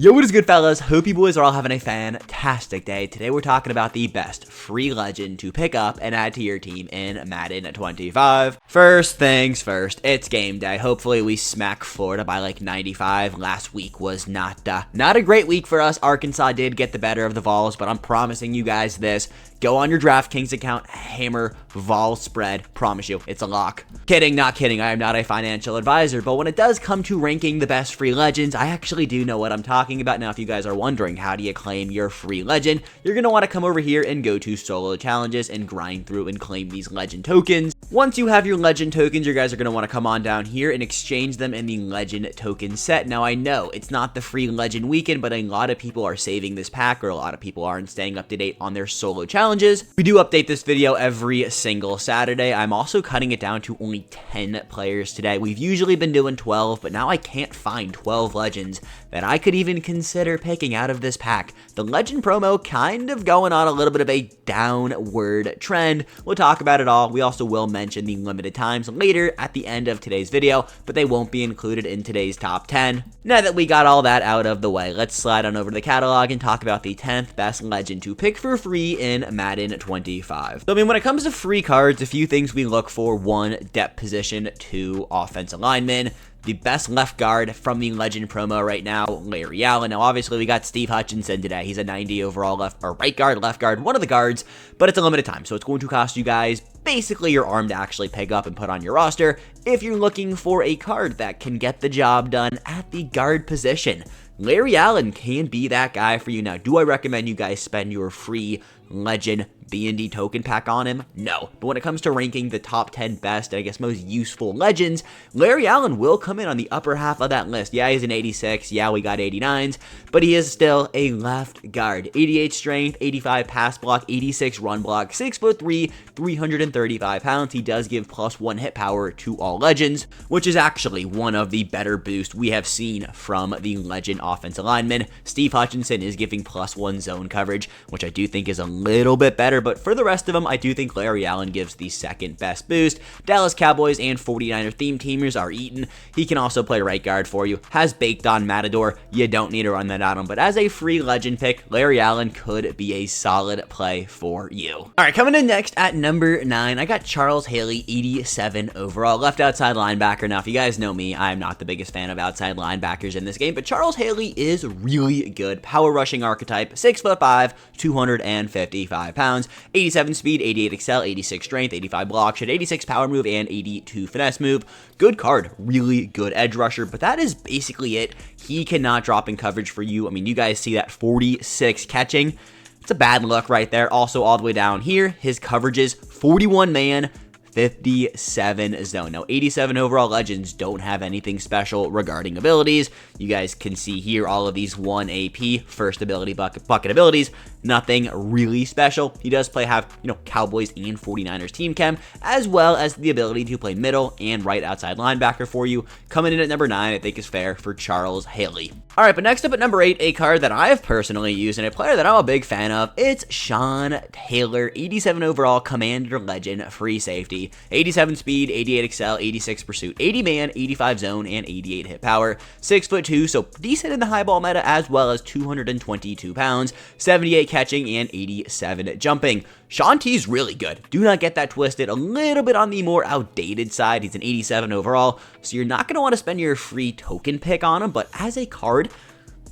Yo, what is good, fellas? Hope you boys are all having a fantastic day. Today we're talking about the best free legend to pick up and add to your team in Madden 25. First things first, it's game day. Hopefully we smack Florida by like 95. Last week was not a great week for us. Arkansas did get the better of the Vols, but I'm promising you guys this. Go on your DraftKings account, hammer Vol spread. Promise you, it's a lock. Kidding, not kidding. I am not a financial advisor, but when it does come to ranking the best free legends, I actually do know what I'm talking about. Now, if you guys are wondering, how do you claim your free legend? You're going to want to come over here and go to solo challenges and grind through and claim these legend tokens. Once you have your legend tokens, you guys are going to want to come on down here and exchange them in the legend token set. Now, I know it's not the free legend weekend, but a lot of people are saving this pack, or a lot of people aren't staying up to date on their solo challenges. We do update this video every single Saturday. I'm also cutting it down to only 10 players today. We've usually been doing 12, but now I can't find 12 legends that I could even consider picking out of this pack. The legend promo kind of going on a little bit of a downward trend. We'll talk about it all. We also will mention the limited times later at the end of today's video, but they won't be included in today's top 10. Now that we got all that out of the way, let's slide on over to the catalog and talk about the 10th best legend to pick for free in Madden 25. So, when it comes to free cards, a few things we look for: 1, depth position; 2, offensive lineman. The best left guard from the legend promo right now, Larry Allen. Now, obviously, we got Steve Hutchinson today. He's a 90 overall right guard, one of the guards, but it's a limited time, so it's going to cost you guys basically your arm to actually pick up and put on your roster if you're looking for a card that can get the job done at the guard position. Larry Allen can be that guy for you. Now, do I recommend you guys spend your free legend B&D token pack on him? No. But when it comes to ranking the top 10 best, and I guess most useful legends, Larry Allen will come in on the upper half of that list. Yeah, he's an 86. Yeah, we got 89s, but he is still a left guard. 88 strength, 85 pass block, 86 run block, 6'3", 335 pounds. He does give +1 hit power to all legends, which is actually one of the better boosts we have seen from the legend offensive lineman. Steve Hutchinson is giving +1 zone coverage, which I do think is a little bit better, but for the rest of them, I do think Larry Allen gives the second best boost. Dallas Cowboys and 49er theme teamers are eaten. He can also play right guard for you. Has baked on Matador. You don't need to run that on him, but as a free legend pick, Larry Allen could be a solid play for you. All right, coming in next at number 9, I got Charles Haley, 87 overall, left outside linebacker. Now, if you guys know me, I'm not the biggest fan of outside linebackers in this game, but Charles Haley is really good. Power rushing archetype, 6'5", 255 pounds, 87 speed, 88 excel, 86 strength, 85 block shed, 86 power move, and 82 finesse move. Good card, really good edge rusher, but that is basically it. He cannot drop in coverage for you. I mean, you guys see that 46 catching. It's a bad look right there. Also, all the way down here, his coverages, 41 man, 57 zone. Now, 87 overall legends don't have anything special regarding abilities. You guys can see here all of these 1 AP first ability bucket abilities. Nothing really special. He does have Cowboys and 49ers team chem, as well as the ability to play middle and right outside linebacker for you. Coming in at number 9, I think is fair for Charles Haley. All right, but next up at number 8, a card that I have personally used and a player that I'm a big fan of. It's Sean Taylor, 87 overall commander legend, free safety, 87 speed, 88 excel, 86 pursuit, 80 man, 85 zone, and 88 hit power, 6'2", so decent in the high ball meta, as well as 222 pounds, 78 catching, and 87 jumping. Shanti's really good. Do not get that twisted. A little bit on the more outdated side. He's an 87 overall, so you're not going to want to spend your free token pick on him, but as a card,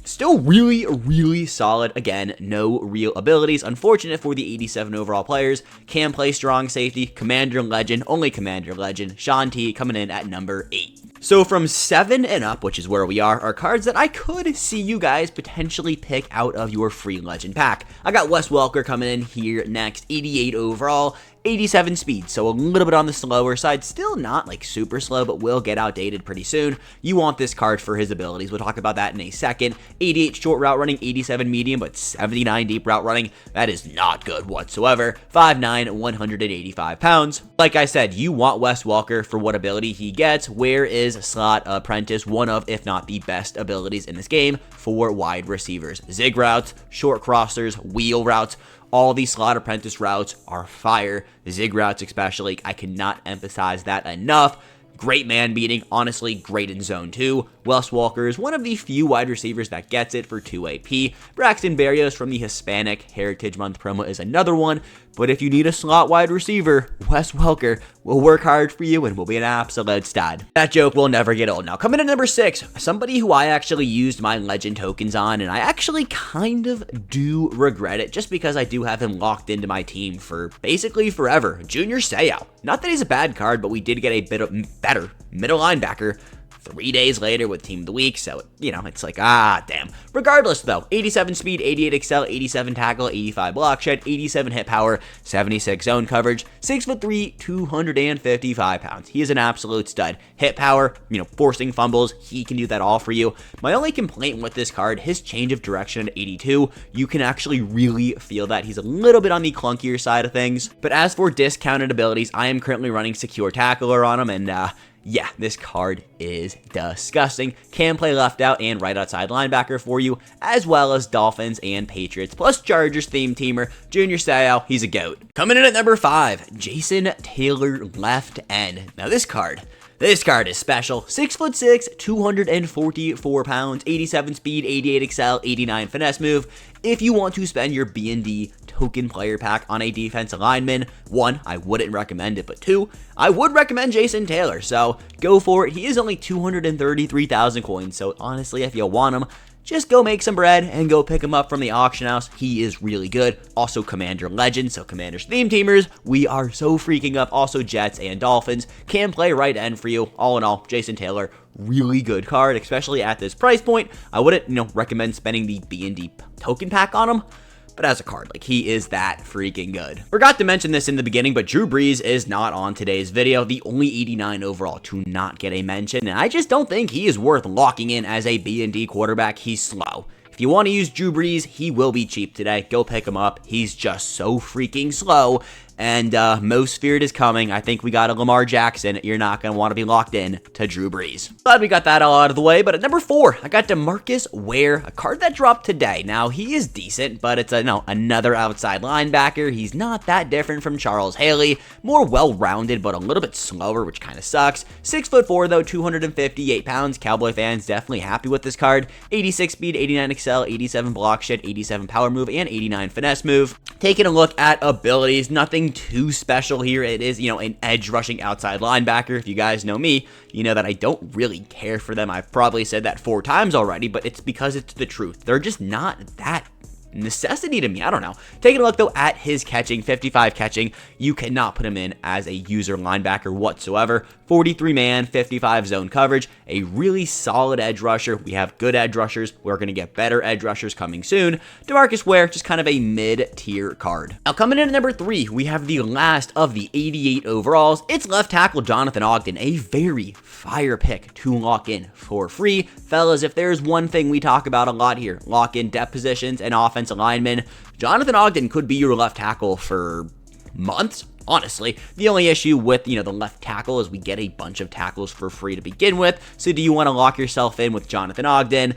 still really solid. Again, no real abilities. Unfortunate for the 87 overall players. Can play strong safety. Commander legend. Only commander legend. Shanti coming in at number 8. So from 7 and up, which is where we are cards that I could see you guys potentially pick out of your free legend pack. I got Wes Walker coming in here next, 88 overall, 87 speed, so a little bit on the slower side. Still not like super slow, but will get outdated pretty soon. You want this card for his abilities. We'll talk about that in a second. 88 short route running, 87 medium, but 79 deep route running. That is not good whatsoever. 5'9", 185 pounds. Like I said, you want Wes Walker for what ability he gets. Where is slot apprentice? One of, if not the best abilities in this game for wide receivers. Zig routes, short crossers, wheel routes. All these slot apprentice routes are fire. Zig routes especially. I cannot emphasize that enough. Great man beating, honestly, great in zone 2. Wes Walker is one of the few wide receivers that gets it for 2 AP. Braxton Berrios from the Hispanic Heritage Month promo is another one. But if you need a slot wide receiver, Wes Walker will work hard for you and will be an absolute stud. That joke will never get old. Now, coming in at number 6, somebody who I actually used my legend tokens on, and I actually kind of do regret it just because I do have him locked into my team for basically forever. Junior Seau. Not that he's a bad card, but we did get a bit of better middle linebacker 3 days later with Team of the Week, so, it's like, damn. Regardless, though, 87 speed, 88 excel, 87 tackle, 85 block shed, 87 hit power, 76 zone coverage, 6'3", 255 pounds. He is an absolute stud. Hit power, forcing fumbles, he can do that all for you. My only complaint with this card, his change of direction at 82, you can actually really feel that. He's a little bit on the clunkier side of things, but as for discounted abilities, I am currently running Secure Tackler on him, and, yeah, this card is disgusting. Can play left out and right outside linebacker for you, as well as Dolphins and Patriots, plus Chargers theme teamer, Junior Seau, he's a GOAT. Coming in at number 5, Jason Taylor left end. Now this card is special. 6'6", 244 pounds, 87 speed, 88 excel, 89 finesse move. If you want to spend your B&D token player pack on a defensive lineman, 1, I wouldn't recommend it, but 2, I would recommend Jason Taylor, so go for it. He is only 233,000 coins, so honestly, if you want him, just go make some bread and go pick him up from the auction house. He is really good. Also Commander Legend, so Commanders theme teamers, we are so freaking up. Also Jets and Dolphins can play right end for you. All in all, Jason Taylor, really good card, especially at this price point. I wouldn't, recommend spending the B&D token pack on him, but as a card, he is that freaking good. Forgot to mention this in the beginning, but Drew Brees is not on today's video, the only 89 overall to not get a mention, and I just don't think he is worth locking in as a B&D quarterback. He's slow. If you want to use Drew Brees, he will be cheap today. Go pick him up. He's just so freaking slow. And most feared is coming. I think we got a Lamar Jackson. You're not going to want to be locked in to Drew Brees. Glad we got that all out of the way. But at number 4, I got DeMarcus Wear, a card that dropped today. Now, he is decent, but it's another outside linebacker. He's not that different from Charles Haley. More well-rounded, but a little bit slower, which kind of sucks. 6'4", though, 258 pounds. Cowboy fans definitely happy with this card. 86 speed, 89 excel, 87 block shed, 87 power move, and 89 finesse move. Taking a look at abilities, nothing too special here. It is, an edge rushing outside linebacker. If you guys know me, you know that I don't really care for them. I've probably said that 4 times already, but it's because it's the truth. They're just not that necessity to me. I don't know. Taking a look though at his catching, 55 catching, you cannot put him in as a user linebacker whatsoever. 43 man, 55 zone coverage, a really solid edge rusher. We have good edge rushers. We're going to get better edge rushers coming soon. DeMarcus Wear, just kind of a mid-tier card. Now coming in at number 3, we have the last of the 88 overalls. It's left tackle Jonathan Ogden, a very fire pick to lock in for free. Fellas, if there's one thing we talk about a lot here, lock in depth positions and offensive linemen, Jonathan Ogden could be your left tackle for months. Honestly, the only issue with, the left tackle is we get a bunch of tackles for free to begin with. So do you want to lock yourself in with Jonathan Ogden?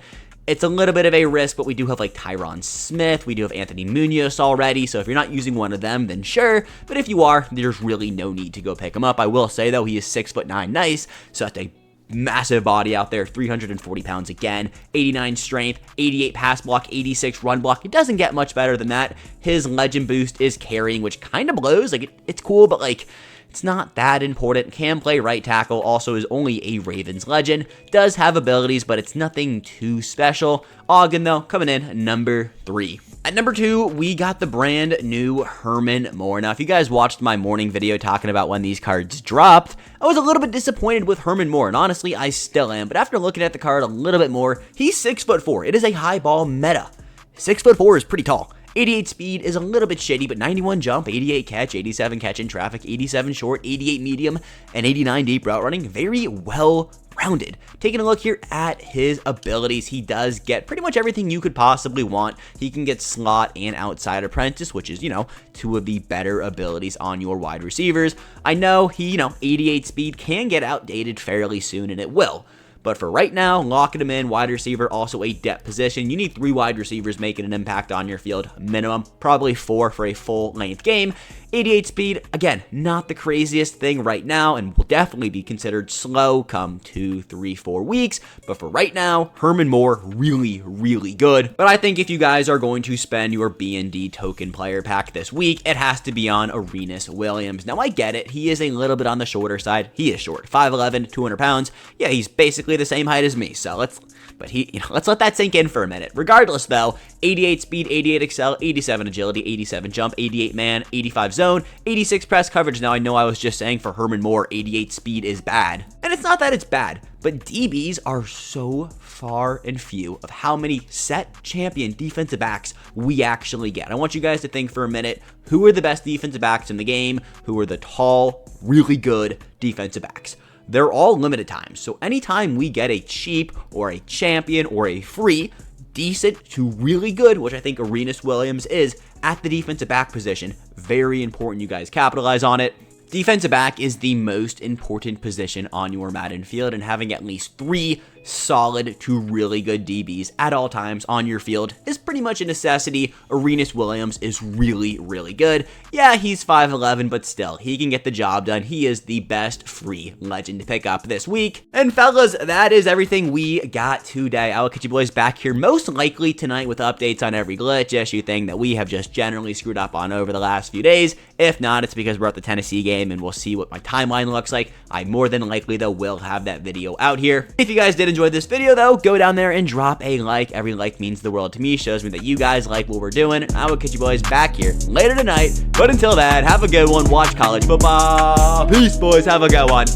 It's a little bit of a risk, but we do have Tyron Smith. We do have Anthony Munoz already. So if you're not using one of them, then sure. But if you are, there's really no need to go pick him up. I will say, though, he is 6'9" nice. So that's a massive body out there, 340 pounds again, 89 strength, 88 pass block, 86 run block. It doesn't get much better than that. His legend boost is carrying, which kind of blows. It's cool, but it's not that important. Can play right tackle, also is only a Ravens legend. Does have abilities, but it's nothing too special. Ogden, though, coming in number 3. At number 2, we got the brand new Herman Moore. Now, if you guys watched my morning video talking about when these cards dropped, I was a little bit disappointed with Herman Moore, and honestly, I still am. But after looking at the card a little bit more, he's 6'4". It is a high ball meta. 6'4" is pretty tall. 88 speed is a little bit shitty, but 91 jump, 88 catch, 87 catch in traffic, 87 short, 88 medium, and 89 deep route running. Very well rounded. Taking a look here at his abilities, he does get pretty much everything you could possibly want. He can get slot and outside apprentice, which is, 2 of the better abilities on your wide receivers. I know he, 88 speed can get outdated fairly soon, and it will. But for right now, locking him in, wide receiver, also a depth position. You need 3 wide receivers making an impact on your field, minimum, probably 4 for a full-length game. 88 speed, again, not the craziest thing right now, and will definitely be considered slow come 2, 3, 4 weeks. But for right now, Herman Moore, really, really good. But I think if you guys are going to spend your B&D token player pack this week, it has to be on Arenas Williams. Now, I get it. He is a little bit on the shorter side. He is short. 5'11", 200 pounds. Yeah, he's basically the same height as me. So let's let that sink in for a minute. Regardless, though, 88 speed, 88 excel, 87 agility, 87 jump, 88 man, 85 zone, 86 press coverage. Now, I know I was just saying for Herman Moore, 88 speed is bad. And it's not that it's bad, but DBs are so far and few of how many set champion defensive backs we actually get. I want you guys to think for a minute, who are the best defensive backs in the game? Who are the tall, really good defensive backs? They're all limited times. So anytime we get a cheap or a champion or a free, decent to really good, which I think Arenas Williams is at the defensive back position, very important you guys capitalize on it. Defensive back is the most important position on your Madden field, and having at least 3 solid to really good DBs at all times on your field is pretty much a necessity. Arenas Williams is really, really good. Yeah, he's 5'11", but still, he can get the job done. He is the best free legend to pick up this week. And fellas, that is everything we got today. I will catch you boys back here most likely tonight with updates on every glitch issue thing that we have just generally screwed up on over the last few days. If not, it's because we're at the Tennessee game and we'll see what my timeline looks like. I more than likely, though, will have that video out here. If you guys did enjoy this video, though, go down there and drop a like. Every like means the world to me, shows me that you guys like what we're doing. I will catch you boys back here later tonight. But until then, have a good one. Watch college football. Peace, boys. Have a good one.